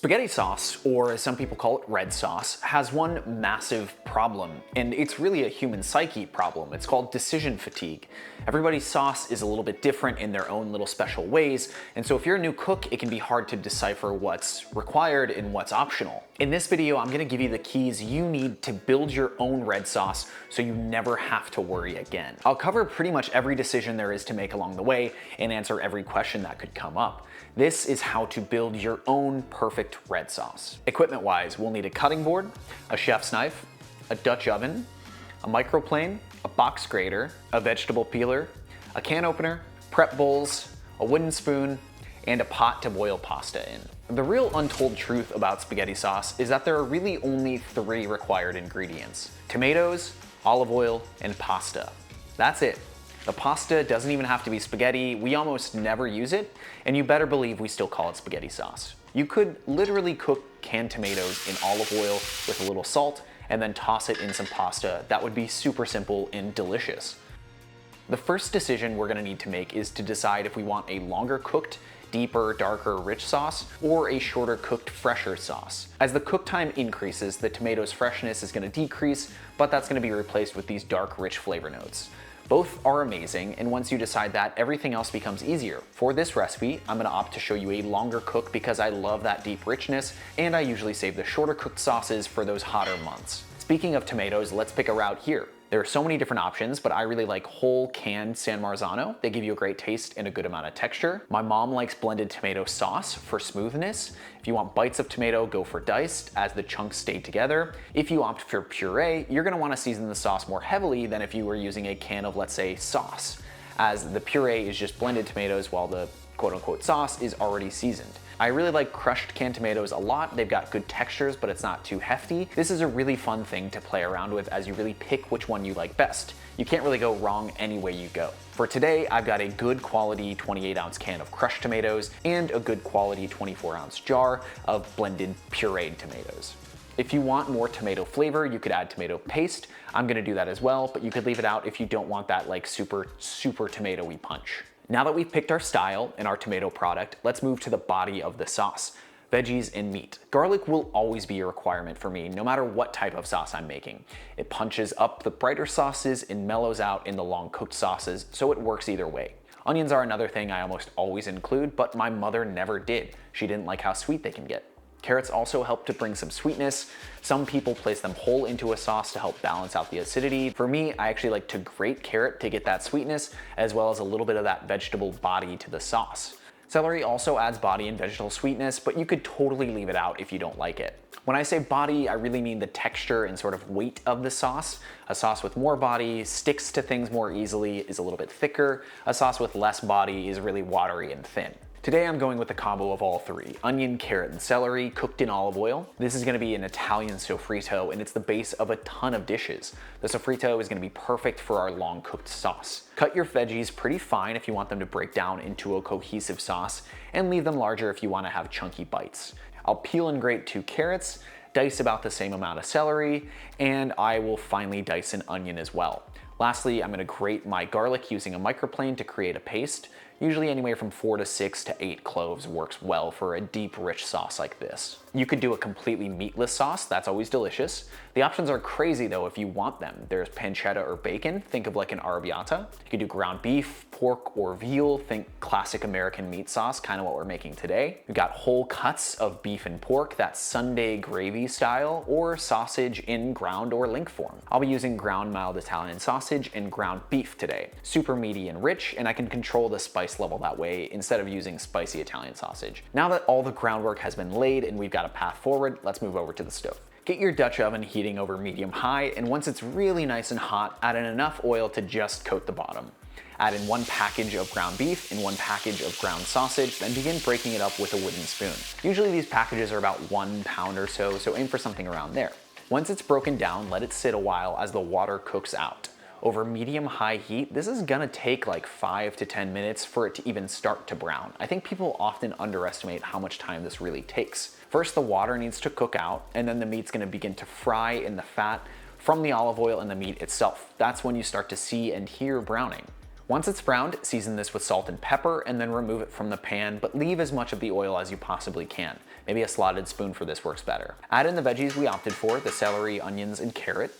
Spaghetti sauce, or as some people call it, red sauce, has one massive problem, and it's really a human psyche problem. It's called decision fatigue. Everybody's sauce is a little bit different in their own little special ways, and so if you're a new cook, it can be hard to decipher what's required and what's optional. In this video, I'm gonna give you the keys you need to build your own red sauce so you never have to worry again. I'll cover pretty much every decision there is to make along the way and answer every question that could come up. This is how to build your own perfect red sauce. Equipment-wise, we'll need a cutting board, a chef's knife, a Dutch oven, a microplane, a box grater, a vegetable peeler, a can opener, prep bowls, a wooden spoon, and a pot to boil pasta in. The real untold truth about spaghetti sauce is that there are really only 3 required ingredients: tomatoes, olive oil, and pasta. That's it. The pasta doesn't even have to be spaghetti, we almost never use it, and you better believe we still call it spaghetti sauce. You could literally cook canned tomatoes in olive oil with a little salt and then toss it in some pasta. That would be super simple and delicious. The first decision we're gonna need to make is to decide if we want a longer cooked, deeper, darker, rich sauce, or a shorter cooked, fresher sauce. As the cook time increases, the tomato's freshness is gonna decrease, but that's gonna be replaced with these dark, rich flavor notes. Both are amazing, and once you decide that, everything else becomes easier. For this recipe, I'm gonna opt to show you a longer cook because I love that deep richness, and I usually save the shorter cooked sauces for those hotter months. Speaking of tomatoes, let's pick a route here. There are so many different options, but I really like whole canned San Marzano. They give you a great taste and a good amount of texture. My mom likes blended tomato sauce for smoothness. If you want bites of tomato, go for diced, as the chunks stay together. If you opt for puree, you're gonna wanna season the sauce more heavily than if you were using a can of, let's say, sauce, as the puree is just blended tomatoes while the quote-unquote sauce is already seasoned. I really like crushed canned tomatoes a lot. They've got good textures, but it's not too hefty. This is a really fun thing to play around with as you really pick which one you like best. You can't really go wrong any way you go. For today, I've got a good quality 28-ounce can of crushed tomatoes and a good quality 24-ounce jar of blended pureed tomatoes. If you want more tomato flavor, you could add tomato paste. I'm gonna do that as well, but you could leave it out if you don't want that like super tomatoey punch. Now that we've picked our style and our tomato product, let's move to the body of the sauce: veggies and meat. Garlic will always be a requirement for me, no matter what type of sauce I'm making. It punches up the brighter sauces and mellows out in the long cooked sauces, so it works either way. Onions are another thing I almost always include, but my mother never did. She didn't like how sweet they can get. Carrots also help to bring some sweetness. Some people place them whole into a sauce to help balance out the acidity. For me, I actually like to grate carrot to get that sweetness, as well as a little bit of that vegetable body to the sauce. Celery also adds body and vegetable sweetness, but you could totally leave it out if you don't like it. When I say body, I really mean the texture and sort of weight of the sauce. A sauce with more body sticks to things more easily, is a little bit thicker. A sauce with less body is really watery and thin. Today I'm going with a combo of all 3: onion, carrot, and celery cooked in olive oil. This is gonna be an Italian sofrito, and it's the base of a ton of dishes. The sofrito is gonna be perfect for our long cooked sauce. Cut your veggies pretty fine if you want them to break down into a cohesive sauce, and leave them larger if you wanna have chunky bites. I'll peel and grate 2 carrots, dice about the same amount of celery, and I will finely dice an onion as well. Lastly, I'm gonna grate my garlic using a microplane to create a paste. Usually anywhere from 4 to 6 to 8 cloves works well for a deep, rich sauce like this. You could do a completely meatless sauce, that's always delicious. The options are crazy though if you want them. There's pancetta or bacon, think of like an arrabbiata. You could do ground beef, pork, or veal, think classic American meat sauce, kind of what we're making today. We've got whole cuts of beef and pork, that Sunday gravy style, or sausage in ground or link form. I'll be using ground mild Italian sausage and ground beef today. Super meaty and rich, and I can control the spice level that way instead of using spicy Italian sausage. Now that all the groundwork has been laid and we've got a path forward, let's move over to the stove. Get your Dutch oven heating over medium-high, and once it's really nice and hot, add in enough oil to just coat the bottom. Add in 1 package of ground beef and 1 package of ground sausage, then begin breaking it up with a wooden spoon. Usually these packages are about 1 pound or so aim for something around there. Once it's broken down, let it sit a while as the water cooks out. Over medium-high heat, this is gonna take like 5 to 10 minutes for it to even start to brown. I think people often underestimate how much time this really takes. First, the water needs to cook out, and then the meat's gonna begin to fry in the fat from the olive oil and the meat itself. That's when you start to see and hear browning. Once it's browned, season this with salt and pepper and then remove it from the pan, but leave as much of the oil as you possibly can. Maybe a slotted spoon for this works better. Add in the veggies we opted for, the celery, onions, and carrot,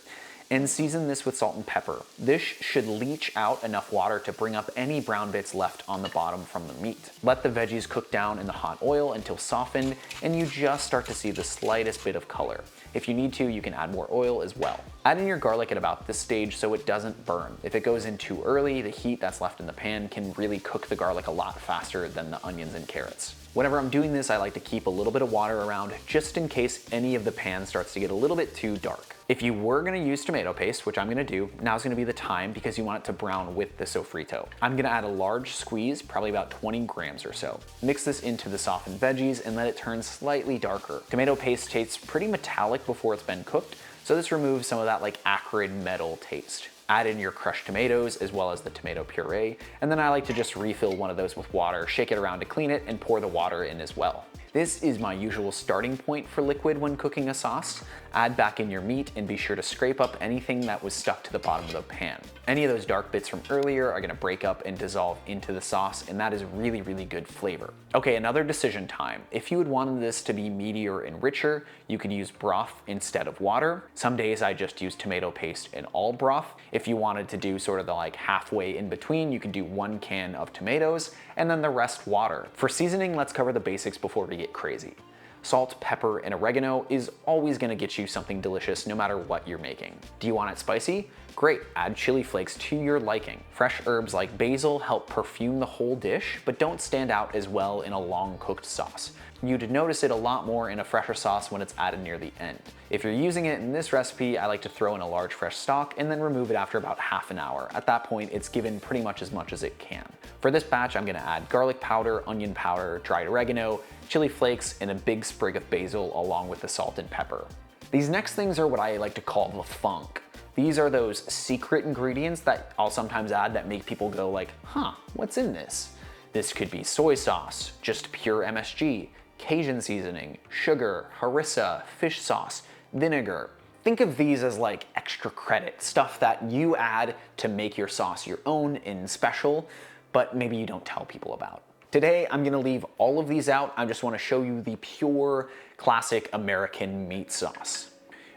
and season this with salt and pepper. This should leach out enough water to bring up any brown bits left on the bottom from the meat. Let the veggies cook down in the hot oil until softened, and you just start to see the slightest bit of color. If you need to, you can add more oil as well. Add in your garlic at about this stage so it doesn't burn. If it goes in too early, the heat that's left in the pan can really cook the garlic a lot faster than the onions and carrots. Whenever I'm doing this, I like to keep a little bit of water around just in case any of the pan starts to get a little bit too dark. If you were gonna use tomato paste, which I'm gonna do, now's gonna be the time because you want it to brown with the sofrito. I'm gonna add a large squeeze, probably about 20 grams or so. Mix this into the softened veggies and let it turn slightly darker. Tomato paste tastes pretty metallic before it's been cooked, so this removes some of that like acrid metal taste. Add in your crushed tomatoes as well as the tomato puree, and then I like to just refill one of those with water, shake it around to clean it, and pour the water in as well. This is my usual starting point for liquid when cooking a sauce. Add back in your meat and be sure to scrape up anything that was stuck to the bottom of the pan. Any of those dark bits from earlier are gonna break up and dissolve into the sauce, and that is really, really good flavor. Okay, another decision time. If you had wanted this to be meatier and richer, you could use broth instead of water. Some days I just use tomato paste and all broth. If you wanted to do sort of the like halfway in between, you can do 1 can of tomatoes and then the rest water. For seasoning, let's cover the basics before we get crazy. Salt, pepper, and oregano is always gonna get you something delicious no matter what you're making. Do you want it spicy? Great, add chili flakes to your liking. Fresh herbs like basil help perfume the whole dish, but don't stand out as well in a long cooked sauce. You'd notice it a lot more in a fresher sauce when it's added near the end. If you're using it in this recipe, I like to throw in a large fresh stalk and then remove it after about half an hour. At that point, it's given pretty much as it can. For this batch, I'm gonna add garlic powder, onion powder, dried oregano, chili flakes, and a big sprig of basil along with the salt and pepper. These next things are what I like to call the funk. These are those secret ingredients that I'll sometimes add that make people go like, huh, what's in this? This could be soy sauce, just pure MSG, Cajun seasoning, sugar, harissa, fish sauce, vinegar. Think of these as like extra credit, stuff that you add to make your sauce your own and special, but maybe you don't tell people about. Today, I'm gonna leave all of these out. I just wanna show you the pure, classic American meat sauce.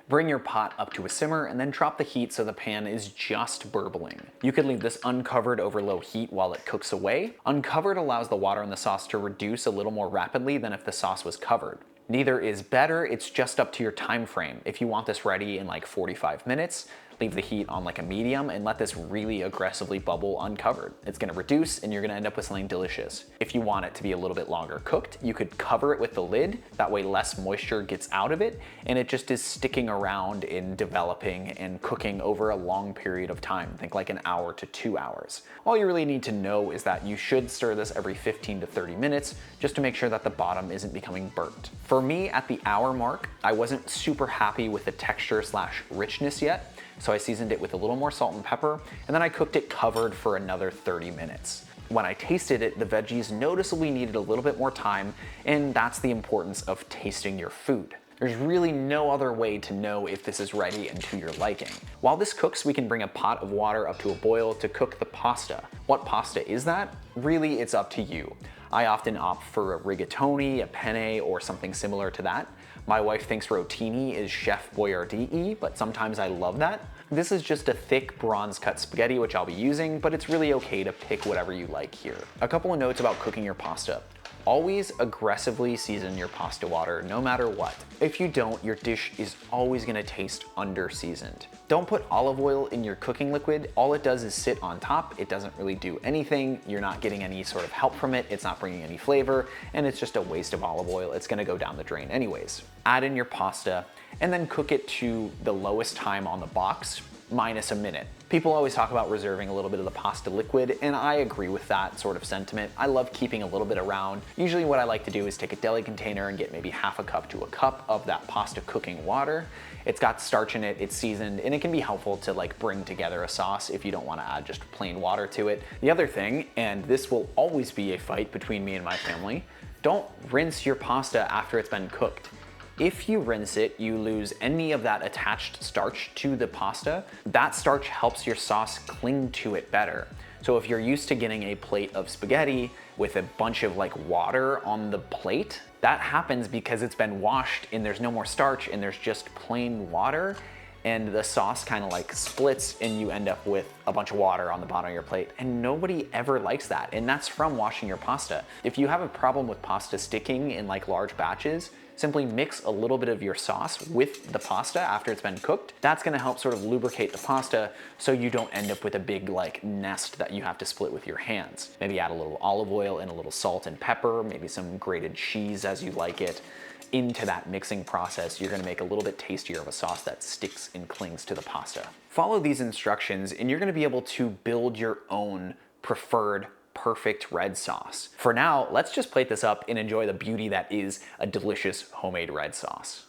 Bring your pot up to a simmer and then drop the heat so the pan is just burbling. You could leave this uncovered over low heat while it cooks away. Uncovered allows the water in the sauce to reduce a little more rapidly than if the sauce was covered. Neither is better, it's just up to your time frame. If you want this ready in like 45 minutes, leave the heat on like a medium and let this really aggressively bubble uncovered. It's gonna reduce and you're gonna end up with something delicious. If you want it to be a little bit longer cooked, you could cover it with the lid. That way less moisture gets out of it and it just is sticking around in developing and cooking over a long period of time. Think like an hour to 2 hours. All you really need to know is that you should stir this every 15 to 30 minutes just to make sure that the bottom isn't becoming burnt. For me, at the hour mark, I wasn't super happy with the texture / richness yet. So I seasoned it with a little more salt and pepper, and then I cooked it covered for another 30 minutes. When I tasted it, the veggies noticeably needed a little bit more time, and that's the importance of tasting your food. There's really no other way to know if this is ready and to your liking. While this cooks, we can bring a pot of water up to a boil to cook the pasta. What pasta is that? Really, it's up to you. I often opt for a rigatoni, a penne, or something similar to that. My wife thinks rotini is Chef Boyardee, but sometimes I love that. This is just a thick bronze cut spaghetti which I'll be using, but it's really okay to pick whatever you like here. A couple of notes about cooking your pasta. Always aggressively season your pasta water no matter what. If you don't, your dish is always gonna taste under-seasoned. Don't put olive oil in your cooking liquid. All it does is sit on top. It doesn't really do anything. You're not getting any sort of help from it. It's not bringing any flavor, and it's just a waste of olive oil. It's gonna go down the drain anyways. Add in your pasta and then cook it to the lowest time on the box, minus a minute. People always talk about reserving a little bit of the pasta liquid, and I agree with that sort of sentiment. I love keeping a little bit around. Usually what I like to do is take a deli container and get maybe half a cup to a cup of that pasta cooking water. It's got starch in it, it's seasoned, and it can be helpful to like bring together a sauce if you don't want to add just plain water to it. The other thing, and this will always be a fight between me and my family, don't rinse your pasta after it's been cooked. If you rinse it, you lose any of that attached starch to the pasta. That starch helps your sauce cling to it better. So if you're used to getting a plate of spaghetti with a bunch of like water on the plate, that happens because it's been washed and there's no more starch and there's just plain water, and the sauce kind of like splits and you end up with a bunch of water on the bottom of your plate, and nobody ever likes that, and that's from washing your pasta. If you have a problem with pasta sticking in like large batches, simply mix a little bit of your sauce with the pasta after it's been cooked. That's gonna help sort of lubricate the pasta so you don't end up with a big like nest that you have to split with your hands. Maybe add a little olive oil and a little salt and pepper, maybe some grated cheese as you like it, into that mixing process. You're gonna make a little bit tastier of a sauce that sticks and clings to the pasta. Follow these instructions and you're gonna be able to build your own preferred perfect red sauce. For now, let's just plate this up and enjoy the beauty that is a delicious homemade red sauce.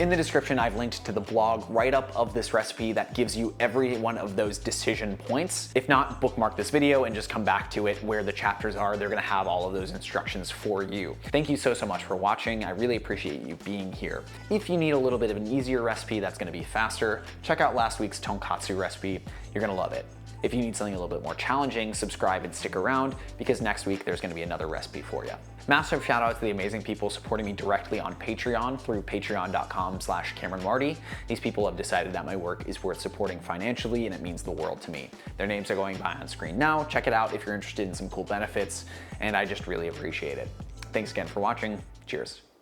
In the description, I've linked to the blog write-up of this recipe that gives you every one of those decision points. If not, bookmark this video and just come back to it where the chapters are. They're gonna have all of those instructions for you. Thank you so much for watching. I really appreciate you being here. If you need a little bit of an easier recipe that's gonna be faster, check out last week's tonkatsu recipe. You're gonna love it. If you need something a little bit more challenging, subscribe and stick around because next week there's gonna be another recipe for you. Massive shout out to the amazing people supporting me directly on Patreon through patreon.com/CameronMarty. These people have decided that my work is worth supporting financially and it means the world to me. Their names are going by on screen now. Check it out if you're interested in some cool benefits, and I just really appreciate it. Thanks again for watching. Cheers.